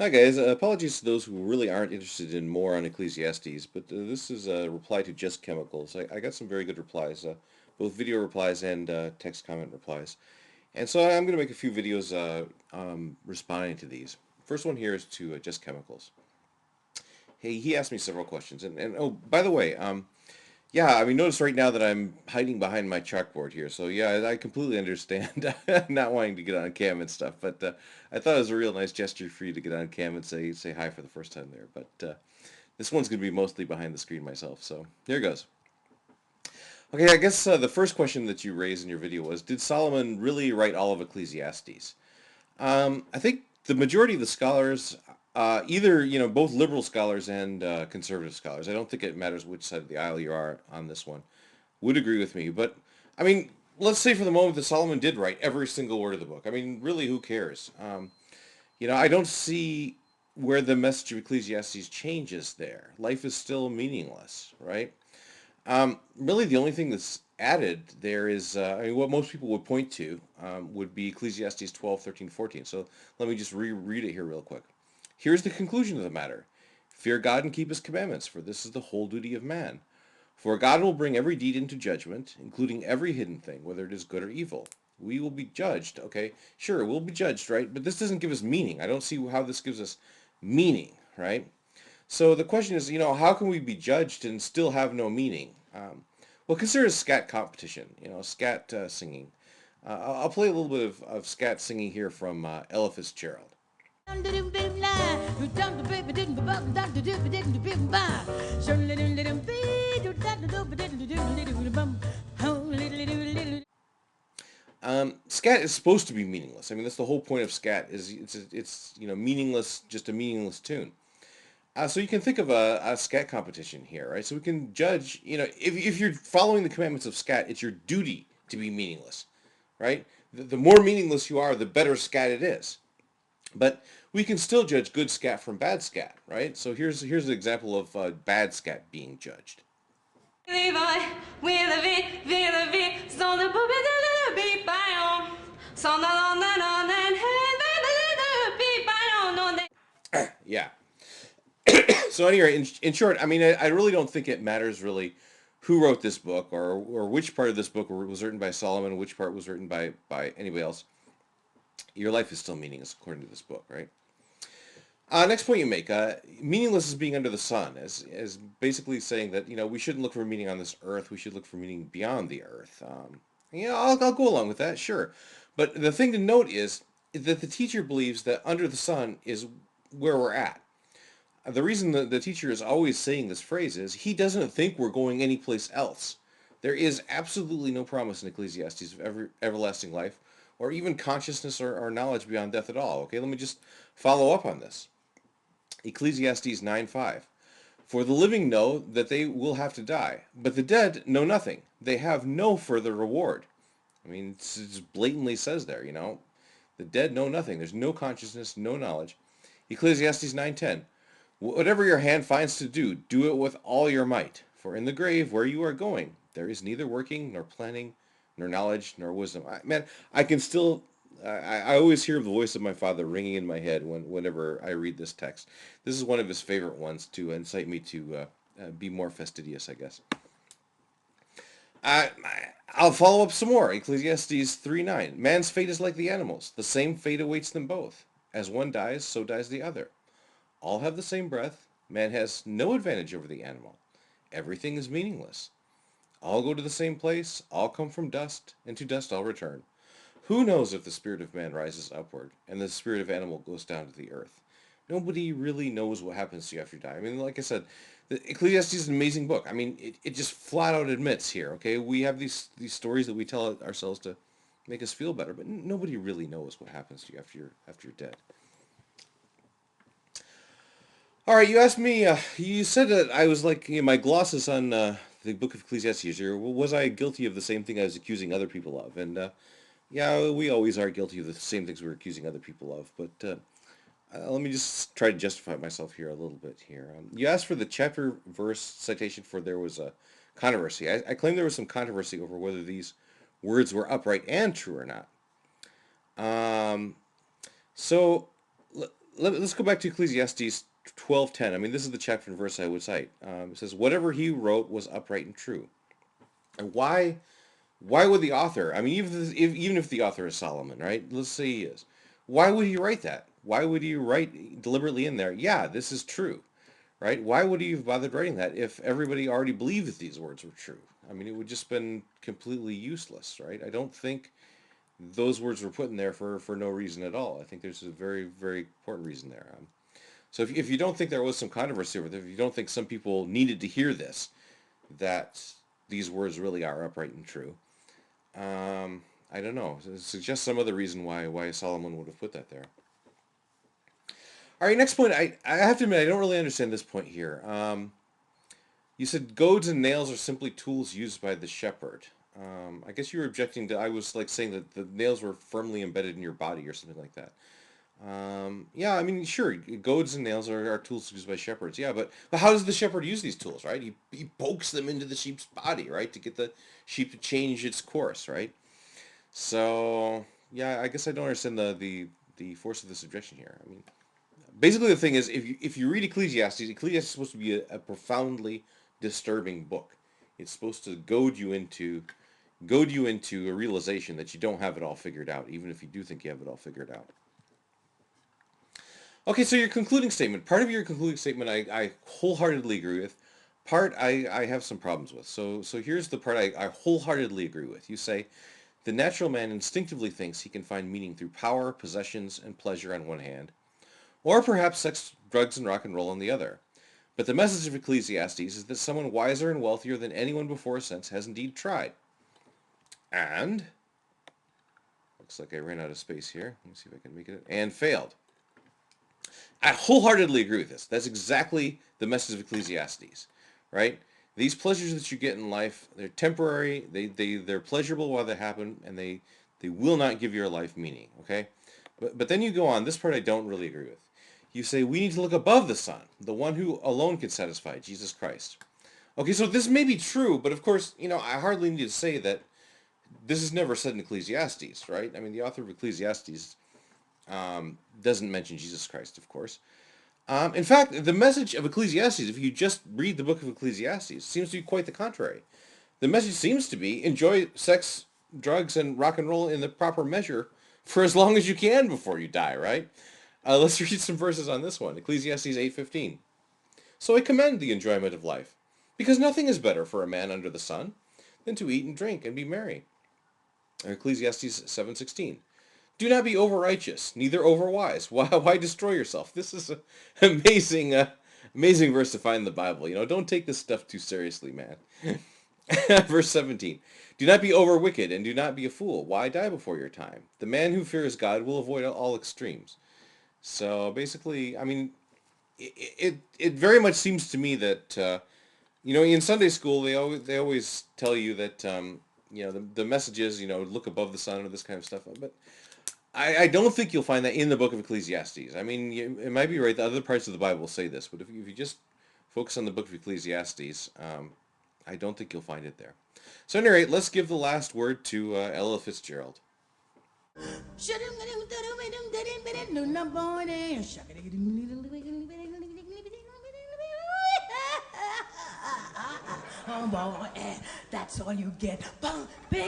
Hi guys, apologies to those who really aren't interested in more on Ecclesiastes, but this is a reply to Just Chemicals. I got some very good replies, both video replies and text comment replies. And so I'm going to make a few videos responding to these. First one here is to Just Chemicals. Hey, he asked me several questions. And oh, by the way, yeah, I mean, notice right now that I'm hiding behind my chalkboard here. So yeah, I completely understand not wanting to get on cam and stuff. But I thought it was a real nice gesture for you to get on cam and say hi for the first time there. But this one's going to be mostly behind the screen myself. So here goes. Okay, I guess the first question that you raised in your video was, did Solomon really write all of Ecclesiastes? I think the majority of the scholars, either both liberal scholars and conservative scholars, I don't think it matters which side of the aisle you are on this one, would agree with me. But I mean, let's say for the moment that Solomon did write every single word of the book. I mean, really, who cares? I don't see where the message of Ecclesiastes changes there. Life is still meaningless, right? Really, the only thing that's added there is, I mean, what most people would point to would be Ecclesiastes 12, 13, 14. So let me just reread it here real quick. Here's the conclusion of the matter. Fear God and keep his commandments, for this is the whole duty of man. For God will bring every deed into judgment, including every hidden thing, whether it is good or evil. We will be judged, okay? Sure, we'll be judged, right? But this doesn't give us meaning. I don't see how this gives us meaning, right? So the question is, how can we be judged and still have no meaning? Well, consider a scat competition, scat singing. I'll play a little bit of scat singing here from Ella Fitzgerald. Scat is supposed to be meaningless. I mean, that's the whole point of scat. Is it's meaningless, just a meaningless tune. So you can think of a scat competition here, right? So we can judge, if you're following the commandments of scat, it's your duty to be meaningless, right? The more meaningless you are, the better scat it is. But we can still judge good scat from bad scat, right? So here's an example of bad scat being judged. Yeah. So anyway, in short, I mean, I really don't think it matters really who wrote this book or which part of this book was written by Solomon, which part was written by anybody else. Your life is still meaningless according to this book, right? Next point you make, meaningless is being under the sun, as basically saying that we shouldn't look for meaning on this earth. We should look for meaning beyond the earth. I'll go along with that, sure. But the thing to note is that the teacher believes that under the sun is where we're at. The reason the teacher is always saying this phrase is he doesn't think we're going anyplace else. There is absolutely no promise in Ecclesiastes of everlasting life or even consciousness or knowledge beyond death at all. Okay, let me just follow up on this. Ecclesiastes 9:5. For the living know that they will have to die, but the dead know nothing. They have no further reward. I mean, it just blatantly says there, the dead know nothing. There's no consciousness, no knowledge. Ecclesiastes 9:10. Whatever your hand finds to do, do it with all your might. For in the grave where you are going, there is neither working, nor planning, nor knowledge, nor wisdom. Man, I can still, I always hear the voice of my father ringing in my head whenever I read this text. This is one of his favorite ones to incite me to be more fastidious, I guess. I, I'll follow up some more. Ecclesiastes 3:9. Man's fate is like the animals. The same fate awaits them both. As one dies, so dies the other. All have the same breath. Man has no advantage over the animal. Everything is meaningless. All go to the same place. All come from dust, and to dust all return. Who knows if the spirit of man rises upward, and the spirit of animal goes down to the earth? Nobody really knows what happens to you after you die. I mean, like I said, the Ecclesiastes is an amazing book. I mean, it just flat out admits here, okay, we have these stories that we tell ourselves to make us feel better, but nobody really knows what happens to you after you're dead. All right, you asked me. You said that I was like my glosses on the Book of Ecclesiastes here. Was I guilty of the same thing I was accusing other people of? And yeah, we always are guilty of the same things we're accusing other people of. But let me just try to justify myself here a little bit here. You asked for the chapter verse citation for there was a controversy. I claim there was some controversy over whether these words were upright and true or not. Um, so let's go back to Ecclesiastes 12:10. I mean, this is the chapter and verse I would cite. It says, "Whatever he wrote was upright and true." And why would the author? I mean, even if the author is Solomon, right? Let's say he is. Why would he write that? Why would he write deliberately in there? Yeah, this is true, right? Why would he have bothered writing that if everybody already believed that these words were true? I mean, it would just been completely useless, right? I don't think those words were put in there for no reason at all. I think there's a very, very important reason there. So if you don't think there was some controversy over there, if you don't think some people needed to hear this, that these words really are upright and true, I don't know. Suggest some other reason why Solomon would have put that there. All right, next point. I have to admit I don't really understand this point here. You said goads and nails are simply tools used by the shepherd. I guess you were objecting to. I was like saying that the nails were firmly embedded in your body or something like that. Yeah, I mean, sure, goads and nails are tools used by shepherds. Yeah, but how does the shepherd use these tools, right? He pokes them into the sheep's body, right, to get the sheep to change its course, right? So yeah, I guess I don't understand the force of this objection here. I mean, basically the thing is, if you read Ecclesiastes, Ecclesiastes is supposed to be a profoundly disturbing book. It's supposed to goad you into a realization that you don't have it all figured out, even if you do think you have it all figured out. Okay, so your concluding statement. Part of your concluding statement I wholeheartedly agree with. Part I have some problems with. So here's the part I wholeheartedly agree with. You say, the natural man instinctively thinks he can find meaning through power, possessions, and pleasure on one hand, or perhaps sex, drugs, and rock and roll on the other. But the message of Ecclesiastes is that someone wiser and wealthier than anyone before or since has indeed tried. And, looks like I ran out of space here. Let me see if I can make it. And failed. I wholeheartedly agree with this. That's exactly the message of Ecclesiastes, right? These pleasures that you get in life, they're temporary, they're pleasurable while they happen, and they will not give your life meaning, okay? But then you go on, this part I don't really agree with. You say, we need to look above the sun, the one who alone can satisfy, Jesus Christ. Okay, so this may be true, but of course, I hardly need to say that this is never said in Ecclesiastes, right? I mean, the author of Ecclesiastes doesn't mention Jesus Christ, of course. In fact, the message of Ecclesiastes, if you just read the book of Ecclesiastes, seems to be quite the contrary. The message seems to be enjoy sex, drugs, and rock and roll in the proper measure for as long as you can before you die, right? Let's read some verses on this one. Ecclesiastes 8:15. So I commend the enjoyment of life, because nothing is better for a man under the sun than to eat and drink and be merry. Ecclesiastes 7:16. Do not be overrighteous, neither overwise. Why destroy yourself? This is an amazing, amazing verse to find in the Bible. Don't take this stuff too seriously, man. Verse 17. Do not be over wicked, and do not be a fool. Why die before your time? The man who fears God will avoid all extremes. So basically, I mean, it very much seems to me that in Sunday school they always tell you that the message is look above the sun or this kind of stuff, but I don't think you'll find that in the book of Ecclesiastes. I mean, it might be right that other parts of the Bible say this, but if you just focus on the book of Ecclesiastes, I don't think you'll find it there. So at any rate, let's give the last word to Ella Fitzgerald. Oh boy, that's all you get. Bang, bang.